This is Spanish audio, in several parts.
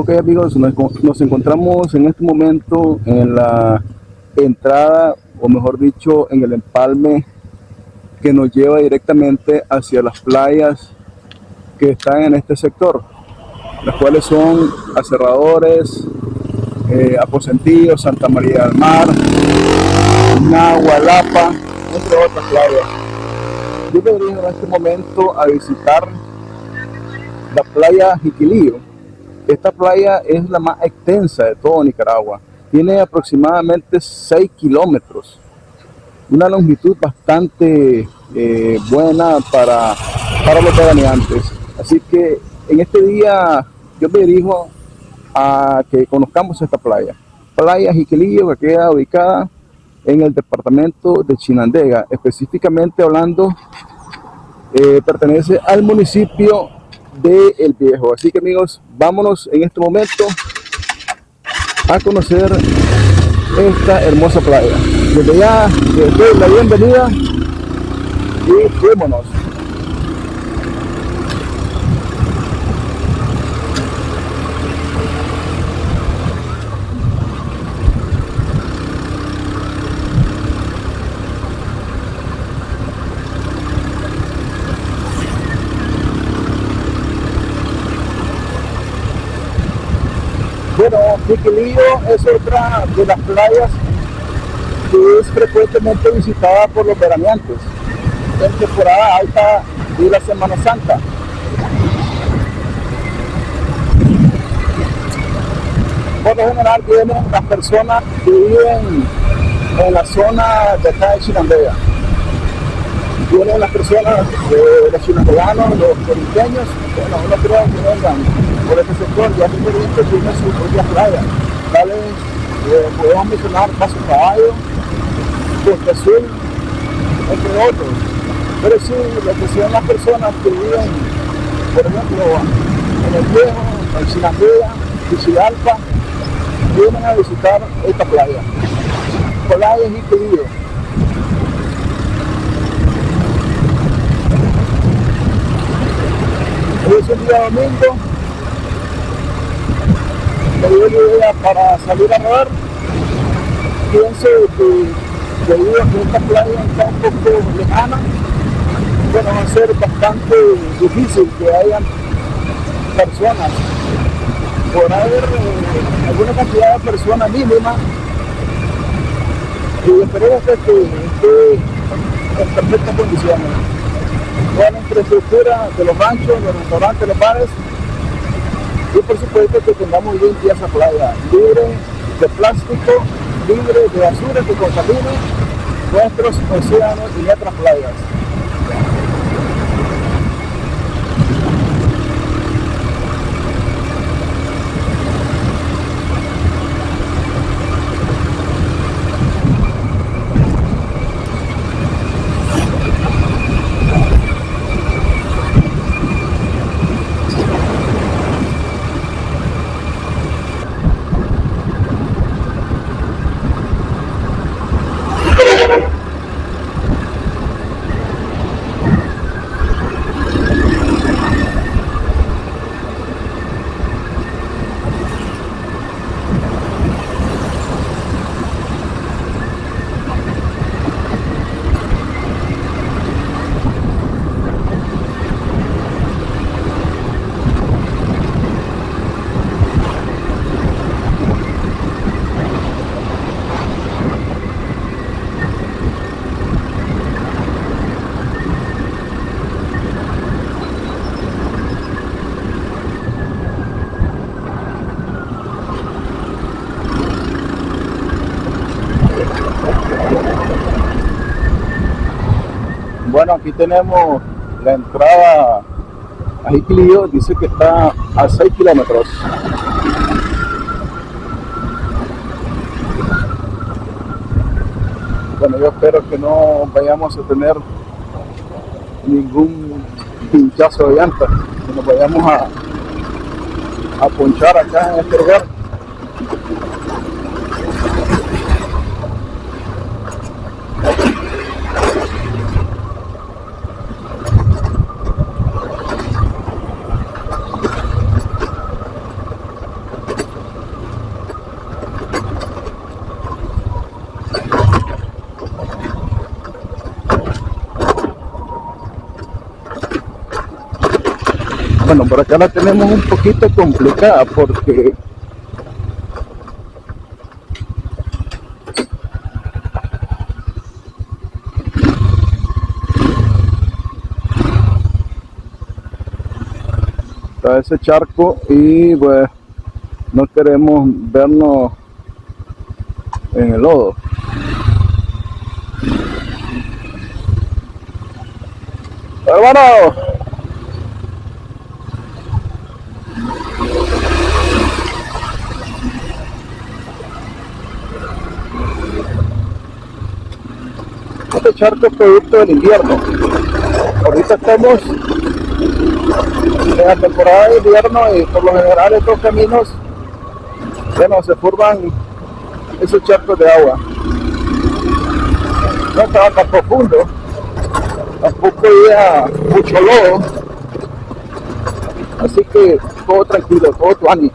Ok amigos, nos encontramos en este momento en la entrada, o mejor dicho, en el empalme que nos lleva directamente hacia las playas que están en este sector, las cuales son Aserradores, Aposentillo, Santa María del Mar, Nahualapa, entre otras playas. Yo me dirijo en este momento a visitar la playa Jiquilillo. Esta playa es la más extensa de todo Nicaragua. Tiene aproximadamente 6 kilómetros, una longitud bastante buena para los veraneantes. Así que en este día yo me dirijo a que conozcamos esta playa. Playa Jiquilillo, que queda ubicada en el departamento de Chinandega, específicamente hablando, pertenece al municipio de El Viejo. Así que amigos, vámonos en este momento a conocer esta hermosa playa. Desde ya les doy la bienvenida y fuémonos. Bueno, Jiquilillo es otra de las playas que es frecuentemente visitada por los veraneantes en temporada alta de la Semana Santa. Por lo general vienen las personas que viven en la zona de acá de Chinandega. Vienen las personas, los chinandeganos, los corinteños, bueno, no creo que vengan por este sector, ya que Corrientes tiene su propia playa. Podemos mencionar Paso Caballo, Costa Azul, entre otros. Pero sí, lo que son las personas que viven, por ejemplo, en El Viejo, en Chinandega, Tegucigalpa, vienen a visitar esta playa. Playa Jiquilillo. Hoy es un día domingo, me dio la idea para salir a nadar. Pienso que debido a que esta playa está un poco lejana, bueno, va a ser bastante difícil que hayan personas. Podrá haber alguna cantidad de personas mínima y esperemos que esté en perfectas condiciones. Buena infraestructura de los ranchos, los restaurantes, los bares y por supuesto que tengamos limpia esa playa, libre de plástico, libre de basura que contamine nuestros océanos y nuestras playas. Bueno, aquí tenemos la entrada a Jiquilillo, dice que está a 6 kilómetros. Bueno, yo espero que no vayamos a tener ningún pinchazo de llanta, que nos vayamos a ponchar acá en este lugar. Bueno, por acá la tenemos un poquito complicada porque está ese charco y pues no queremos vernos en el lodo. Hermano, este charco es producto del invierno. Ahorita estamos en la temporada de invierno y por lo general estos caminos, bueno, se forman esos charcos de agua. No estaba tan profundo, tampoco había mucho lodo, así que todo tranquilo, todo tuani.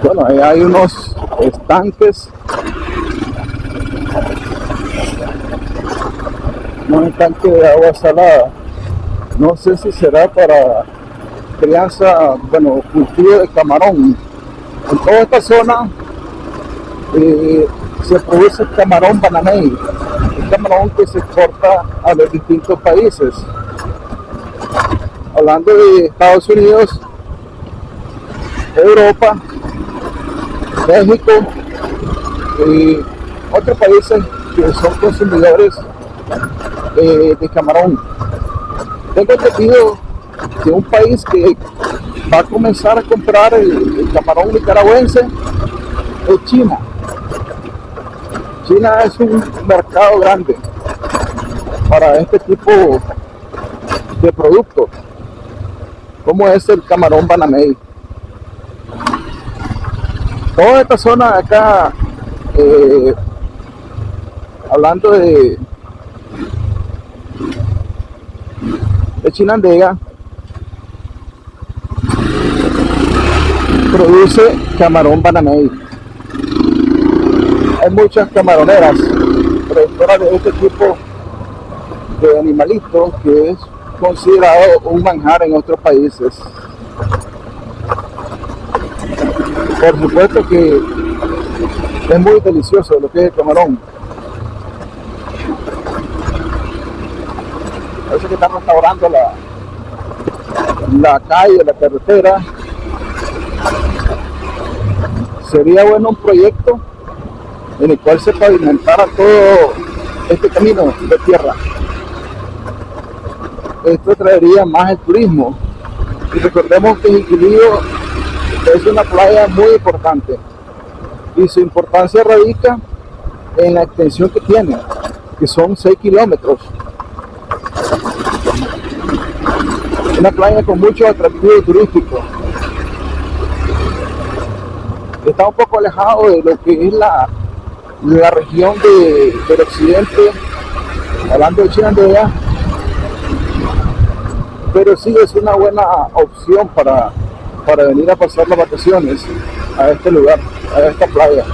Bueno, ahí hay unos estanques, un estanque de agua salada. No sé si será para crianza, bueno, cultivo de camarón. En toda esta zona se produce el camarón banamey, el camarón que se exporta a los distintos países. Hablando de Estados Unidos, Europa, México y otros países que son consumidores de camarón. Tengo entendido que un país que va a comenzar a comprar el camarón nicaragüense es China. China es un mercado grande para este tipo de productos, como es el camarón banamey. Toda esta zona de acá, hablando de Chinandega, produce camarón banamey. Hay muchas camaroneras productoras de este tipo de animalitos que es considerado un manjar en otros países. Por supuesto que es muy delicioso lo que es el camarón. Parece que están restaurando la calle, la carretera. Sería bueno un proyecto en el cual se pavimentara todo este camino de tierra. Esto traería más el turismo. Y recordemos que Jiquilío es una playa muy importante y su importancia radica en la extensión que tiene, que son 6 kilómetros. Una playa con mucho atractivo turístico. Está un poco alejado de lo que es la región del occidente, hablando de Chinandega, pero sí es una buena opción para venir a pasar las vacaciones a este lugar, a esta playa.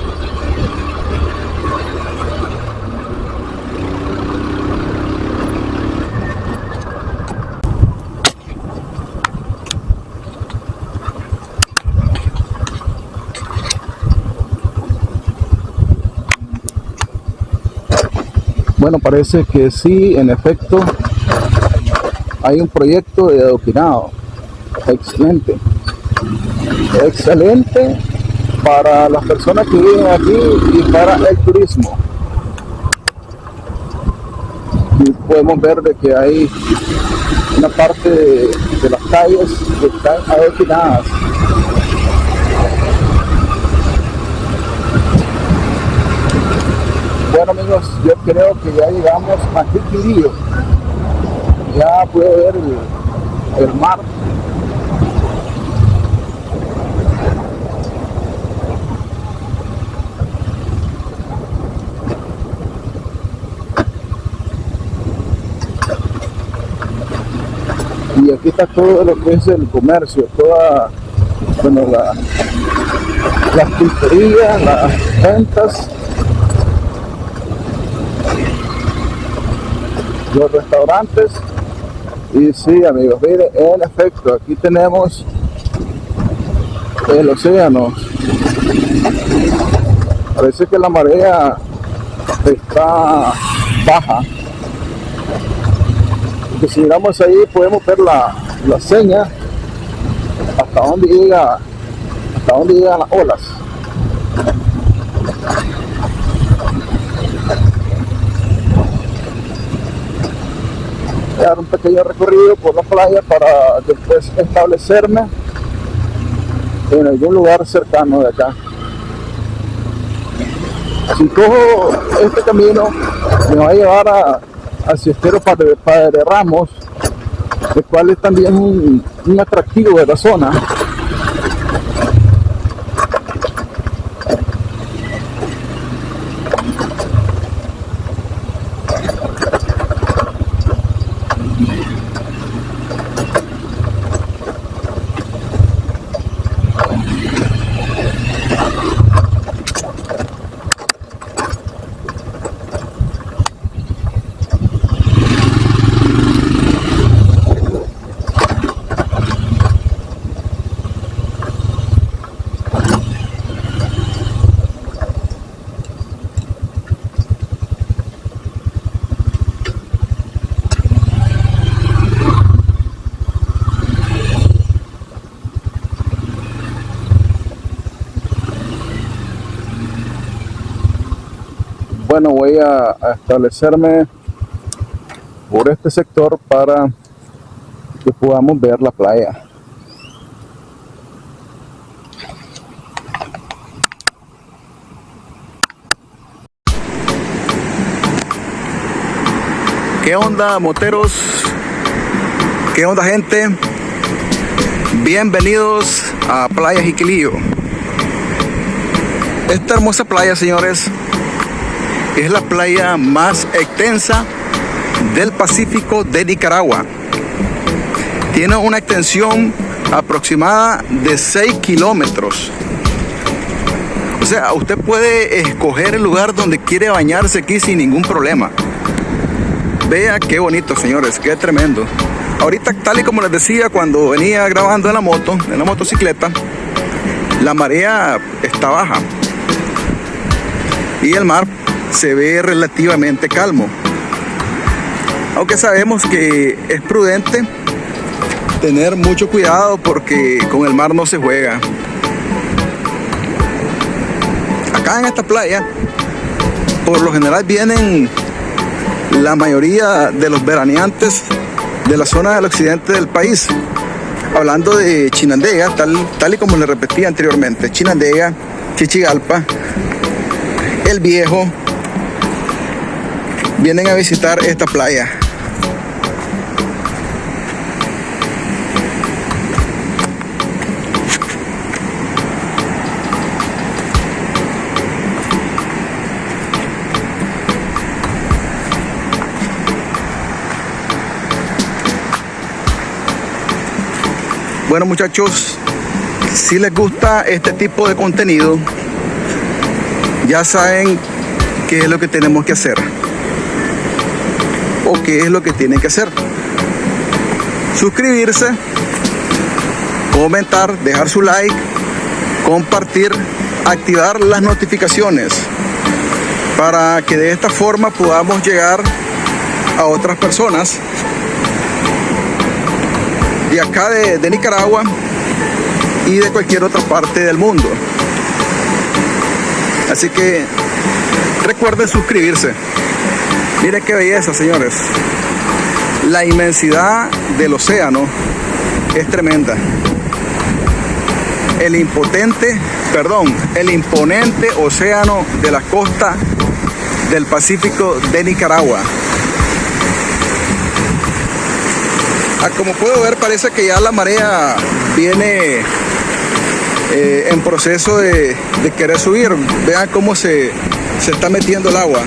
Bueno, parece que sí, en efecto, hay un proyecto de adoquinado. Excelente. Excelente para las personas que viven aquí y para el turismo. Y podemos ver de que hay una parte de las calles que están adoquinadas. Bueno amigos, yo creo que ya llegamos a Jiquilío. Ya puede ver el mar. Y aquí está todo lo que es el comercio, toda, bueno, las pizzerías, las ventas, los restaurantes. Y sí amigos, miren, en efecto, aquí tenemos el océano. Parece que la marea está baja. Que si miramos ahí podemos ver la seña hasta dónde llegan las olas. Voy a dar un pequeño recorrido por la playa para después establecerme en algún lugar cercano de acá. Si cojo este camino me va a llevar hacia Estero Padre Ramos, el cual es también un atractivo de la zona. Bueno, voy a establecerme por este sector para que podamos ver la playa. ¿Qué onda, moteros? ¿Qué onda, gente? Bienvenidos a Playa Jiquilío. Esta hermosa playa, señores, es la playa más extensa del Pacífico de Nicaragua. Tiene una extensión aproximada de 6 kilómetros. O sea, usted puede escoger el lugar donde quiere bañarse aquí sin ningún problema. Vea qué bonito, señores, qué tremendo. Ahorita, tal y como les decía, cuando venía grabando en la motocicleta, la marea está baja y el mar se ve relativamente calmo. Aunque sabemos que es prudente tener mucho cuidado porque con el mar no se juega. Acá en esta playa, por lo general vienen la mayoría de los veraneantes de la zona del occidente del país. Hablando de Chinandega, tal y como les repetí anteriormente, Chinandega, Chichigalpa, El Viejo, vienen a visitar esta playa. Bueno, muchachos, si les gusta este tipo de contenido, ya saben qué es lo que tenemos que hacer o qué es lo que tienen que hacer. Suscribirse, comentar, dejar su like, compartir, activar las notificaciones para que de esta forma podamos llegar a otras personas de acá de Nicaragua y de cualquier otra parte del mundo. Así que recuerden suscribirse. Miren qué belleza, señores. La inmensidad del océano es tremenda. El imponente océano de la costa del Pacífico de Nicaragua. Como puedo ver, parece que ya la marea viene en proceso de querer subir. Vean cómo se está metiendo el agua.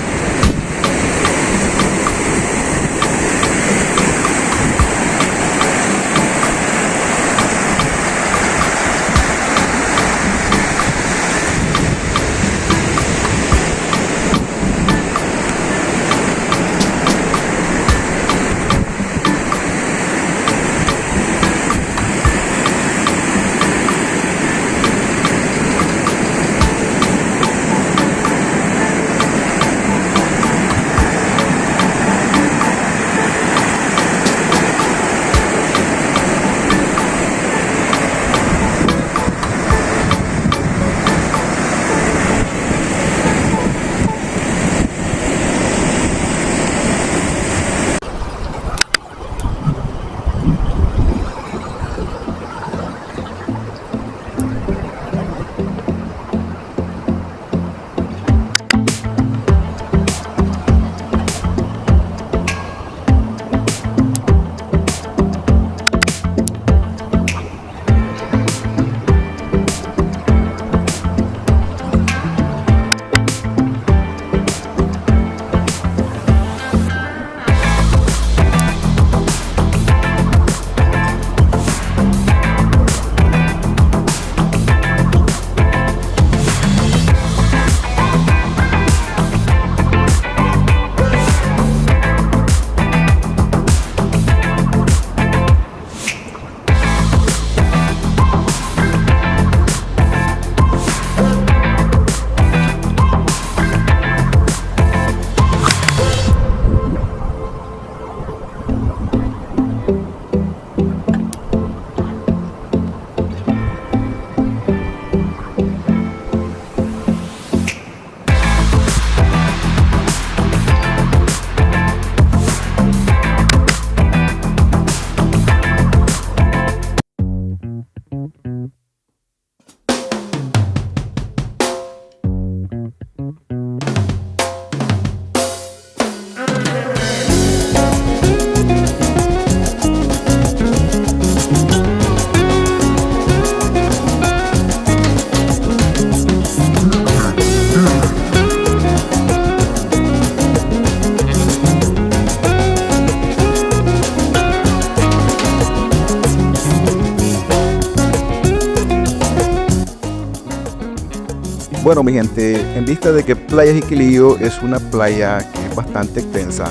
Bueno, mi gente, en vista de que Playa Jiquilillo es una playa que es bastante extensa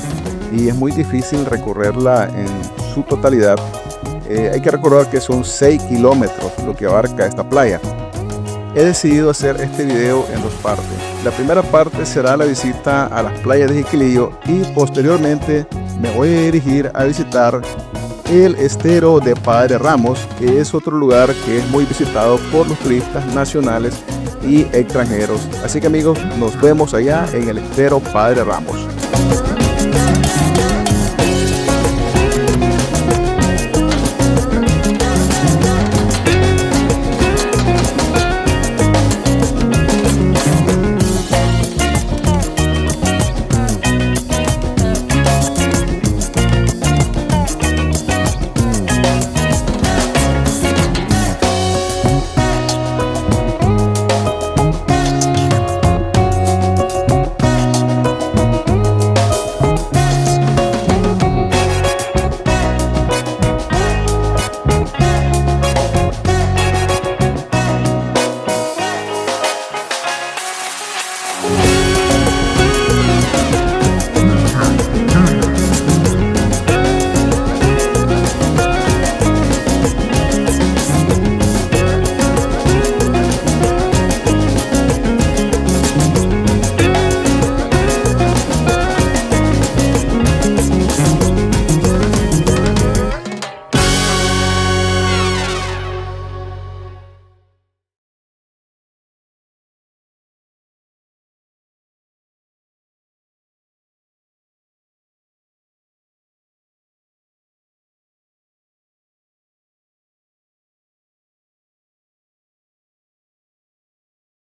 y es muy difícil recorrerla en su totalidad, hay que recordar que son 6 kilómetros lo que abarca esta playa. he decidido hacer este video en dos partes. La primera parte será la visita a las playas de Jiquilillo y posteriormente me voy a dirigir a visitar el estero de Padre Ramos, que es otro lugar que es muy visitado por los turistas nacionales y extranjeros. Así que amigos, nos vemos allá en el estero Padre Ramos.